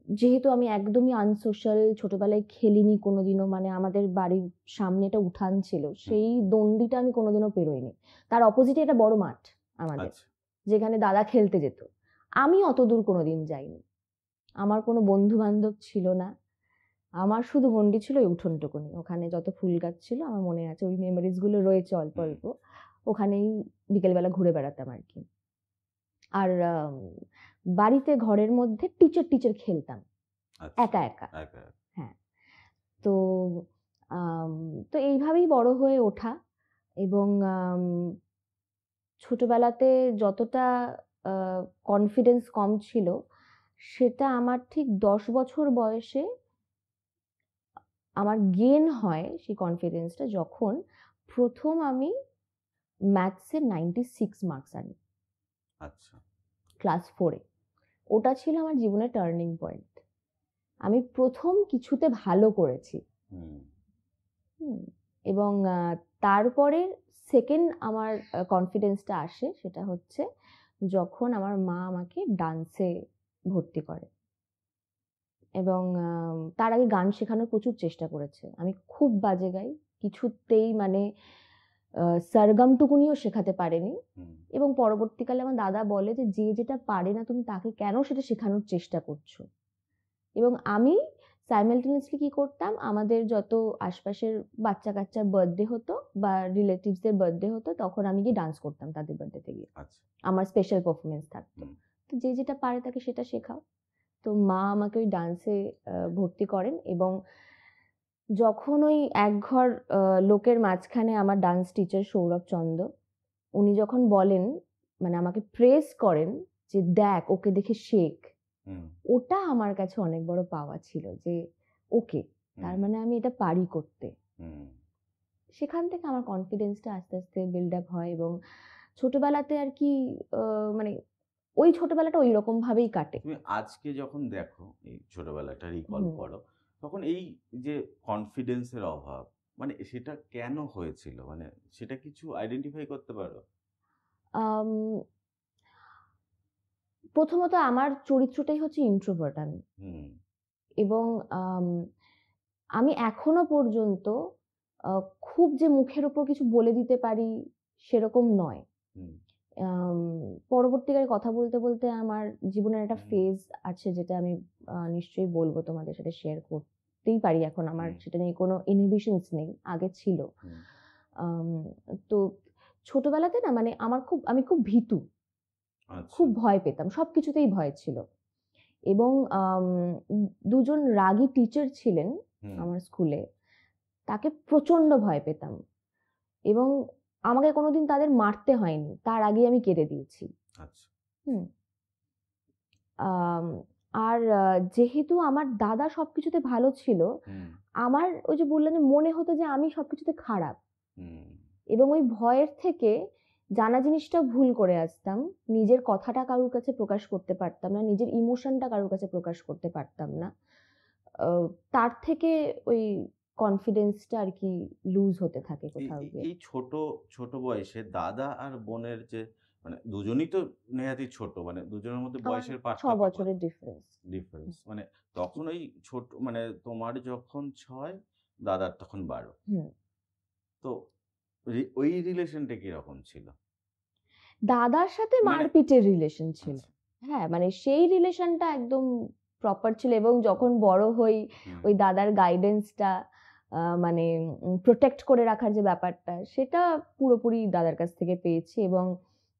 যেহেতু আমি একদমই আনসোশ্যাল, ছোটবেলায় খেলিনি কোনোদিনও, মানে আমাদের বাড়ির সামনে একটা উঠান ছিল, সেই দণ্ডিটা আমি কোনোদিনও পেরোইনি। তার অপোজিটে একটা বড় মাঠ আমাদের, আচ্ছা। যেখানে দাদা খেলতে যেত। আমি অত দূর কোনোদিন যাইনি। আমার কোনো বন্ধু বান্ধব ছিল না। আমার শুধু গণ্ডি ছিল ওই উঠোনটুকুনি। ওখানে যত ফুল গাছ ছিল আমার মনে আছে, ওই মেমোরিজ গুলো রয়েছে অল্প হুম। অল্প। ওখানেই বিকেলবেলা ঘুরে বেড়াতাম আর কি। আর বাড়িতে ঘরের মধ্যে টিচার টিচার খেলতাম আচ্ছা। একা একা। একা। হ্যাঁ। তো আম তো এইভাবেই বড় হয়ে ওঠা। এবং ছোটবেলাতে যতটা আ কনফিডেন্স কম ছিল, সেটা আমার ঠিক ১০ বছর বয়সে আমার গেইন হয় সেই কনফিডেন্সটা, যখন ১ম আমি ম্যাথসে 96 মার্কস আনি আচ্ছা। ক্লাস 4 এ। ওটা ছিল আমার জীবনের টার্নিং পয়েন্ট। আমি ১ম কিছুতে ভালো করেছি। হুম। হুম? এবং তারপরে 2nd আমার কনফিডেন্সটা আসে, সেটা হচ্ছে যখন আমার মা আমাকে ডান্সে ভর্তি করে। এবং তার আগে গান শেখানোর প্রচুর চেষ্টা করেছে। আমি খুব বাজে গাই। কিছুতেই মানে সরগমটুকুনিও শেখাতে পারেনি। হুম। এবং পরবর্তীকালে আমার দাদা বলে যে, "যে যেটা পারে না তুমি তাকে কেন সেটা শেখানোর চেষ্টা করছো?" এবং আমি সাইমালটেনিয়াসলি কি করতাম, আমাদের যত আশপাশের বাচ্চা-কাচ্চার বার্থডে হতো বা রিলেটিভসদের বার্থডে হতো, তখন আমি গিয়ে ডান্স করতাম তাদের বার্থডেতে গিয়ে। আচ্ছা। আমার স্পেশাল পারফরম্যান্স থাকতো। হুম। তো যে যেটা পারে তাকে সেটা শেখাও। তো মা আমাকে ওই ডান্সে ভর্তি করেন। এবং যখন ওই একঘর লোকের মাঝখানে আমার ডান্স টিচার সৌরভ চন্দ, উনি যখন বলেন, মানে আমাকে প্রেজ করেন যে, "দেখ ওকে দেখে শেখ।" হুম। ওটা আমার কাছে অনেক বড় পাওয়া ছিল যে, ওকে, তার হুম। মানে আমি এটা পারি করতে। হুম। সেখান থেকে আমার কনফিডেন্সটা আস্তে আস্তে বিল্ড আপ হয়। এবং ছোটবেলাতে আর কি আ মানে ওই ছোটবেলাটা ঐরকম ভাবেই কাটে। তুমি আজকে যখন দেখো, এই ছোটবেলাটা রিকল হুম। করো, তখন এই যে কনফিডেন্স এর অভাব, মানে সেটা কেন হয়েছিল? মানে সেটা কিছু আইডেন্টিফাই করতে পারো? আম প্রথমত আমার চরিত্রটাই হচ্ছে ইন্ট্রোভার্ট আমি। হুম। এবং আম আমি এখনো পর্যন্ত আ খুব যে মুখের উপর কিছু বলে দিতে পারি সেরকম নয়। হুম। আম পরবর্তীকালে কথা বলতে বলতে আমার জীবনের একটা হুম। ফেজ আছে, যেটা আমি নিশ্চয়ই বলব, তোমাদের সাথে শেয়ার করতেই পারি। এখন আমার হুম। সেটা নিয়ে কোনো ইনহিবিশনস নেই। আগে ছিল। হুম। আম তো ছোটবেলাতে না, মানে আমি খুব ভীতু। আচ্ছা। খুব ভয় পেতাম। সবকিছুতেই ভয় ছিল। এবং ২ জন রাগী টিচার ছিলেন হুম। আমার স্কুলে। তাকে প্রচন্ড ভয় পেতাম। এবং আমাকে কোনোদিন তাদের মারতে হয়নি। তার আগেই আমি কেঁদে দিয়েছি। আচ্ছা। হুম? আম আর যেহেতু আমার দাদা সবকিছুতে ভালো ছিল, হুম। আমার ওই যে বললাম যে মনে হতো যে আমি সবকিছুতে খারাপ। হুম। এবং ওই ভয়ের থেকে জানা জিনিসটাও ভুল করে আসতাম। নিজের কথাটা কারোর কাছে প্রকাশ করতে পারতাম না। নিজের ইমোশনটা কারোর কাছে প্রকাশ করতে পারতাম না। আ তার থেকে ওই কনফিডেন্সটা আর কি লুজ হতে থাকে এই কোথাও এই গিয়ে। এই ছোট, ছোট বয়সে দাদা আর বোনের যে, মানে দুজনই তো নেহাতি ছোট। মানে দুজনের মধ্যে আমার বয়সের ৬ পার্থক্য কত? বছরের ডিফারেন্স। ডিফারেন্স। মানে তখন ওই ছোট, মানে তোমার যখন ৬, দাদার তখন ১২। হুম। তো ওই রিলেশনটা কিরকম ছিল? দাদার সাথে মানে মারপিটের রিলেশন ছিল। আচ্ছা। হ্যাঁ, মানে সেই রিলেশনটা একদম প্রপার ছিল। এবং যখন বড় হই, হুম। ওই দাদার গাইডেন্সটা মানে প্রটেক্ট করে রাখার যে ব্যাপারটা, সেটা পুরোপুরি দাদার কাছ থেকে পেয়েছি। এবং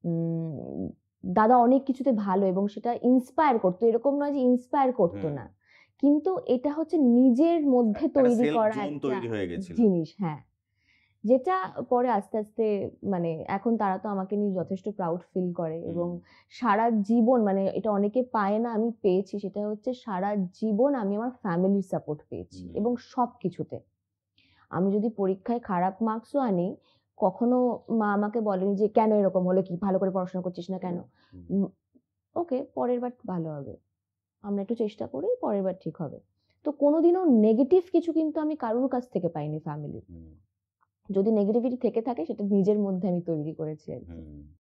উম দাদা অনেক কিছুতে ভালো, এবং সেটা ইন্সপায়ার করত। এরকম নয় যে ইন্সপায়ার করত হুম। না। কিন্তু এটা হচ্ছে নিজের মধ্যে একটা তৈরি সেলফ করা জোন একটা তৈরি হয়ে গেছিল। জিনিস। হ্যাঁ। যেটা পরে আস্তে আস্তে, মানে এখন তারা তো আমাকে নিয়ে যথেষ্ট প্রাউড ফিল করে। হুম। এবং সারা জীবন, মানে এটা অনেকে পায় না, আমি পেয়েছি। সেটা হচ্ছে সারা জীবন আমি আমার ফ্যামিলির সাপোর্ট পেয়েছি হুম। এবং সবকিছুতে। আমি যদি পরীক্ষায় খারাপ মার্কসও আনি, কখনো মা আমাকে বলেনি যে, "কেন এরকম হলো? কি ভালো করে পড়াশোনা করছিস না কেন?" হুম। উম ওকে, পরের বার ভালো হবে। আমরা একটু চেষ্টা করি, পরের বার ঠিক হবে। তো কোনোদিনও নেগেটিভ কিছু কিন্তু আমি কারোর কাছ থেকে পাইনি ফ্যামিলির। হুম। যদি নেগেটিভিটি থেকে থাকে সেটা নিজের মধ্যে আমি তৈরি করেছি আরকি। হুম।